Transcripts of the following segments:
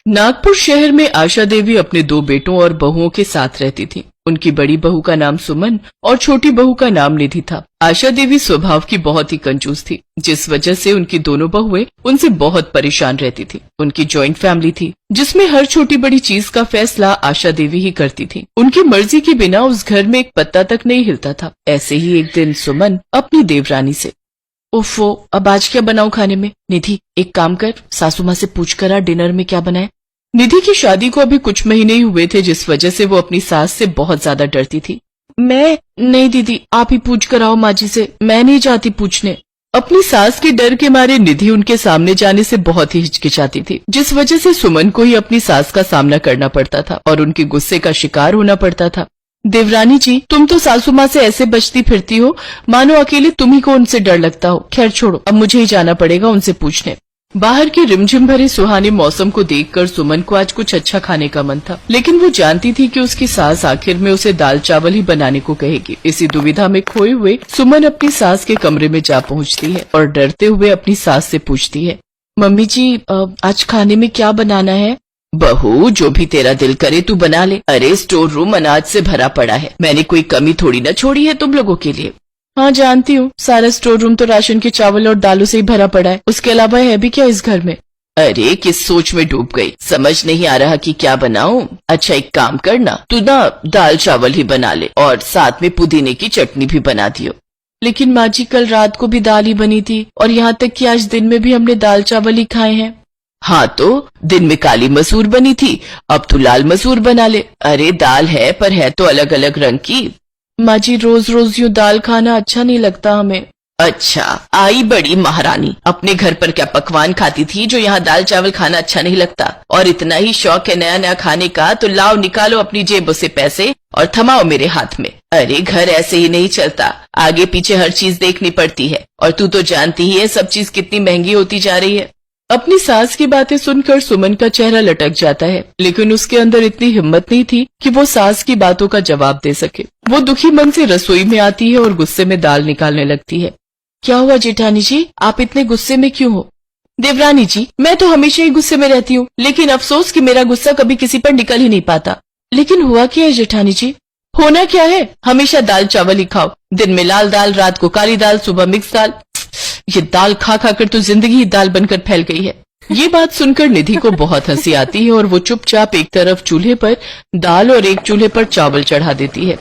नागपुर शहर में आशा देवी अपने 2 बेटों और बहुओं के साथ रहती थी। उनकी बड़ी बहू का नाम सुमन और छोटी बहू का नाम निधि था। आशा देवी स्वभाव की बहुत ही कंजूस थी, जिस वजह से उनकी दोनों बहुएं उनसे बहुत परेशान रहती थी। उनकी जॉइंट फैमिली थी, जिसमें हर छोटी बड़ी चीज का फैसला आशा देवी ही करती थी। उनकी मर्जी के बिना उस घर में एक पत्ता तक नहीं हिलता था। ऐसे ही एक दिन सुमन अपनी देवरानी से, ओफो, अब आज क्या बनाऊं खाने में? निधि, एक काम कर, सासू माँ से पूछ कर आ डिनर में क्या बनाए। निधि की शादी को अभी कुछ महीने ही हुए थे, जिस वजह से वो अपनी सास से बहुत ज्यादा डरती थी। मैं नहीं दीदी, आप ही पूछ कर आओ माँ जी से, मैं नहीं जाती पूछने। अपनी सास के डर के मारे निधि उनके सामने जाने से बहुत ही हिचकिचाती थी, जिस वजह से सुमन को ही अपनी सास का सामना करना पड़ता था और उनके गुस्से का शिकार होना पड़ता था। देवरानी जी, तुम तो सासू माँ से ऐसे बचती फिरती हो, मानो अकेले तुम ही को उनसे डर लगता हो। खैर छोड़ो, अब मुझे ही जाना पड़ेगा उनसे पूछने। बाहर के रिमझिम भरे सुहाने मौसम को देखकर सुमन को आज कुछ अच्छा खाने का मन था, लेकिन वो जानती थी कि उसकी सास आखिर में उसे दाल चावल ही बनाने को कहेगी। इसी दुविधा में खोए हुए सुमन अपनी सास के कमरे में जा पहुंचती है और डरते हुए अपनी सास से पूछती है, मम्मी जी, आज खाने में क्या बनाना है? बहू, जो भी तेरा दिल करे तू बना ले। अरे स्टोर रूम अनाज से भरा पड़ा है, मैंने कोई कमी थोड़ी न छोड़ी है तुम लोगों के लिए। हाँ जानती हूँ, सारा स्टोर रूम तो राशन के चावल और दालों से ही भरा पड़ा है, उसके अलावा है भी क्या इस घर में? अरे किस सोच में डूब गई, समझ नहीं आ रहा कि क्या बनाऊं? अच्छा एक काम करना, तू ना दाल चावल ही बना ले और साथ में पुदीने की चटनी भी बना दियो। लेकिन माँ जी, कल रात को भी दाल ही बनी थी और यहाँ तक कि आज दिन में भी हमने दाल चावल ही खाए हैं। हाँ तो दिन में काली मसूर बनी थी, अब तू लाल मसूर बना ले। अरे दाल है, पर है तो अलग अलग रंग की। माँ जी, रोज रोज यूँ दाल खाना अच्छा नहीं लगता हमें। अच्छा, आई बड़ी महारानी, अपने घर पर क्या पकवान खाती थी जो यहाँ दाल चावल खाना अच्छा नहीं लगता? और इतना ही शौक है नया नया खाने का तो लाओ, निकालो अपनी जेबों से पैसे और थमाओ मेरे हाथ में। अरे घर ऐसे ही नहीं चलता, आगे पीछे हर चीज देखनी पड़ती है, और तू तो जानती ही है सब चीज कितनी महंगी होती जा रही है। अपनी सास की बातें सुनकर सुमन का चेहरा लटक जाता है, लेकिन उसके अंदर इतनी हिम्मत नहीं थी कि वो सास की बातों का जवाब दे सके। वो दुखी मन से रसोई में आती है और गुस्से में दाल निकालने लगती है। क्या हुआ जेठानी जी, आप इतने गुस्से में क्यों हो? देवरानी जी, मैं तो हमेशा ही गुस्से में रहती हूँ, लेकिन अफसोस कि मेरा गुस्सा कभी किसी पर निकल ही नहीं पाता। लेकिन हुआ क्या है जेठानी जी? होना क्या है, हमेशा दाल चावल ही खाओ, दिन में लाल दाल, रात को काली दाल, सुबह मिक्स दाल। ये दाल खा खा कर तो जिंदगी ही दाल बनकर फैल गई है। ये बात सुनकर निधि को बहुत हंसी आती है और वो चुपचाप एक तरफ चूल्हे पर दाल और एक चूल्हे पर चावल चढ़ा देती है।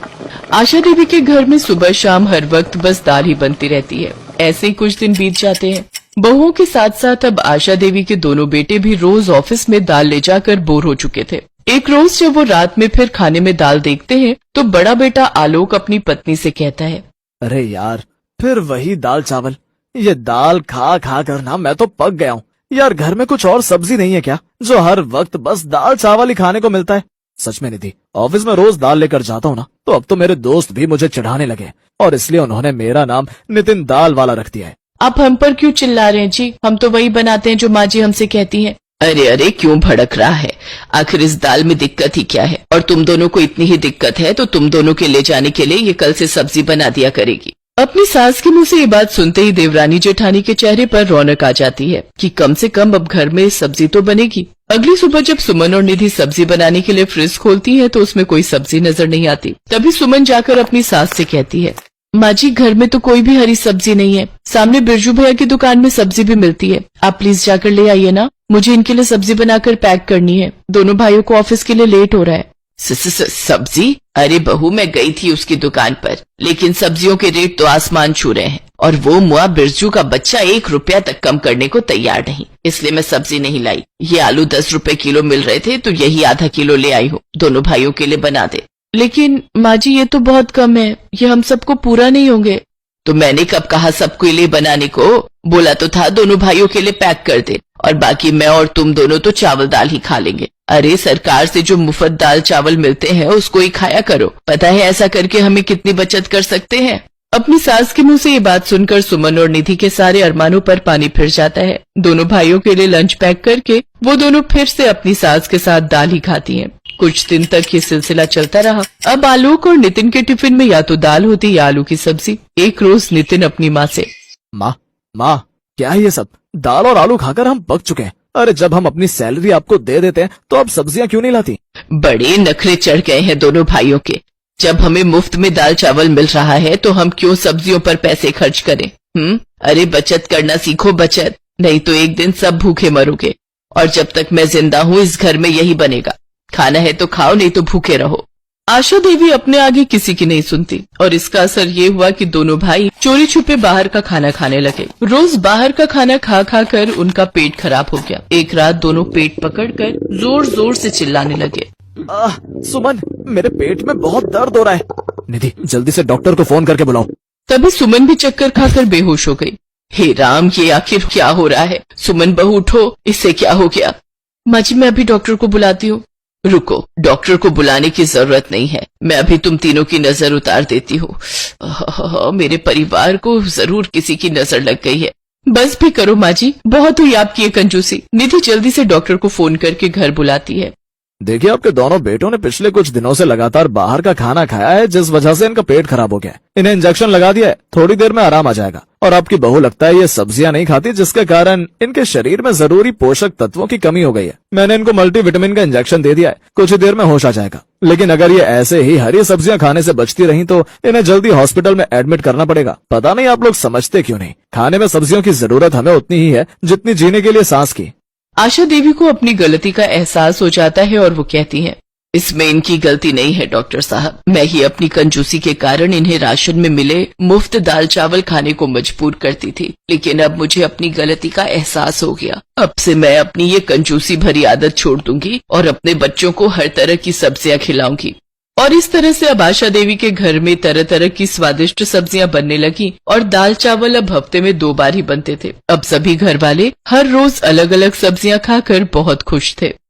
आशा देवी के घर में सुबह शाम हर वक्त बस दाल ही बनती रहती है। ऐसे ही कुछ दिन बीत जाते हैं। बहुओं के साथ साथ अब आशा देवी के दोनों बेटे भी रोज ऑफिस में दाल ले जाकर बोर हो चुके थे। एक रोज जब वो रात में फिर खाने में दाल देखते हैं तो बड़ा बेटा आलोक अपनी पत्नी से कहता है, अरे यार, फिर वही दाल चावल। ये दाल खा खा कर ना मैं तो पक गया हूँ। यार घर में कुछ और सब्जी नहीं है क्या, जो हर वक्त बस दाल चावल ही खाने को मिलता है? सच में निधि, ऑफिस में रोज दाल लेकर जाता हूँ ना, तो अब तो मेरे दोस्त भी मुझे चिढ़ाने लगे और इसलिए उन्होंने मेरा नाम नितिन दाल वाला रख दिया है। आप हम पर क्यों चिल्ला रहे हैं जी? हम तो वही बनाते हैं जो माँ जी हमसे कहती हैं। अरे अरे, क्यों भड़क रहा है? आखिर इस दाल में दिक्कत ही क्या है? और तुम दोनों को इतनी ही दिक्कत है तो तुम दोनों के ले जाने के लिए ये कल से सब्जी बना दिया करेगी। अपनी सास के मुंह से ये बात सुनते ही देवरानी जेठानी के चेहरे पर रौनक आ जाती है कि कम से कम अब घर में सब्जी तो बनेगी। अगली सुबह जब सुमन और निधि सब्जी बनाने के लिए फ्रिज खोलती है तो उसमें कोई सब्जी नजर नहीं आती। तभी सुमन जाकर अपनी सास से कहती है, माँ जी, घर में तो कोई भी हरी सब्जी नहीं है, सामने बिरजू भैया की दुकान में सब्जी भी मिलती है, आप प्लीज जाकर ले आइए ना, मुझे इनके लिए सब्जी बनाकर पैक करनी है, दोनों भाइयों को ऑफिस के लिए लेट हो रहा है। सब्जी? अरे बहू, मैं गई थी उसकी दुकान पर, लेकिन सब्जियों के रेट तो आसमान छू रहे हैं और वो मुआ बिरजू का बच्चा 1 रुपया तक कम करने को तैयार नहीं, इसलिए मैं सब्जी नहीं लाई। ये आलू 10 रुपए किलो मिल रहे थे तो यही आधा किलो ले आई हूँ, दोनों भाइयों के लिए बना दे। लेकिन माँ जी, ये तो बहुत कम है, ये हम सबको पूरा नहीं होंगे। तो मैंने कब कहा सबके लिए बनाने को? बोला तो था दोनों भाइयों के लिए पैक कर दे और बाकी मैं और तुम दोनों तो चावल दाल ही खा लेंगे। अरे सरकार से जो मुफ्त दाल चावल मिलते हैं उसको ही खाया करो, पता है ऐसा करके हमें कितनी बचत कर सकते हैं। अपनी सास के मुंह से ये बात सुनकर सुमन और निधि के सारे अरमानों पर पानी फिर जाता है। दोनों भाइयों के लिए लंच पैक करके वो दोनों फिर से अपनी सास के साथ दाल ही खाती हैं। कुछ दिन तक ये सिलसिला चलता रहा। अब आलोक और नितिन के टिफिन में या तो दाल होती या आलू की सब्जी। एक रोज नितिन अपनी माँ से, माँ क्या है ये सब? दाल और आलू खाकर हम पक चुके हैं, अरे जब हम अपनी सैलरी आपको दे देते हैं तो आप सब्जियां क्यों नहीं लाती? बड़े नखरे चढ़ गए हैं दोनों भाइयों के। जब हमें मुफ्त में दाल चावल मिल रहा है तो हम क्यों सब्जियों पर पैसे खर्च करें? अरे बचत करना सीखो, बचत, नहीं तो एक दिन सब भूखे मरोगे। और जब तक मैं जिंदा हूँ इस घर में यही बनेगा, खाना है तो खाओ, नहीं तो भूखे रहो। आशा देवी अपने आगे किसी की नहीं सुनती और इसका असर ये हुआ कि दोनों भाई चोरी छुपे बाहर का खाना खाने लगे। रोज बाहर का खाना खा खा कर उनका पेट खराब हो गया। एक रात दोनों पेट पकड़कर जोर जोर से चिल्लाने लगे। सुमन, मेरे पेट में बहुत दर्द हो रहा है। निधि, जल्दी से डॉक्टर को फोन करके बुलाओ। तभी सुमन भी चक्कर खाकर बेहोश हो गई। हे राम, ये आखिर क्या हो रहा है? सुमन बहू उठो, इससे क्या हो गया? माँ जी, मैं अभी डॉक्टर को बुलाती हूँ। रुको, डॉक्टर को बुलाने की जरूरत नहीं है, मैं अभी तुम तीनों की नजर उतार देती हूँ। मेरे परिवार को जरूर किसी की नजर लग गई है। बस भी करो माँ जी, बहुत हुई आपकी ये कंजूसी। निधि जल्दी से डॉक्टर को फोन करके घर बुलाती है। देखिए, आपके दोनों बेटों ने पिछले कुछ दिनों से लगातार बाहर का खाना खाया है, जिस वजह से इनका पेट खराब हो गया है। इन्हें इंजेक्शन लगा दिया है, थोड़ी देर में आराम आ जाएगा। और आपकी बहू लगता है ये सब्जियां नहीं खाती, जिसके कारण इनके शरीर में जरूरी पोषक तत्वों की कमी हो गई है। मैंने इनको मल्टीविटामिन का इंजेक्शन दे दिया है, कुछ ही देर में होश आ जाएगा। लेकिन अगर ये ऐसे ही हरी सब्जियां खाने से बचती रही तो इन्हें जल्दी हॉस्पिटल में एडमिट करना पड़ेगा। पता नहीं आप लोग समझते क्यों नहीं, खाने में सब्जियों की जरूरत हमें उतनी ही है जितनी जीने के लिए सांस की। आशा देवी को अपनी गलती का एहसास हो जाता है और वो कहती हैं, इसमें इनकी गलती नहीं है डॉक्टर साहब, मैं ही अपनी कंजूसी के कारण इन्हें राशन में मिले मुफ्त दाल चावल खाने को मजबूर करती थी। लेकिन अब मुझे अपनी गलती का एहसास हो गया। अब से मैं अपनी ये कंजूसी भरी आदत छोड़ दूंगी और अपने बच्चों को हर तरह की सब्जियां खिलाऊंगी। और इस तरह से अब आशा देवी के घर में तरह तरह की स्वादिष्ट सब्जियां बनने लगी और दाल चावल अब हफ्ते में 2 बार ही बनते थे। अब सभी घर वाले हर रोज अलग अलग सब्जियां खाकर बहुत खुश थे।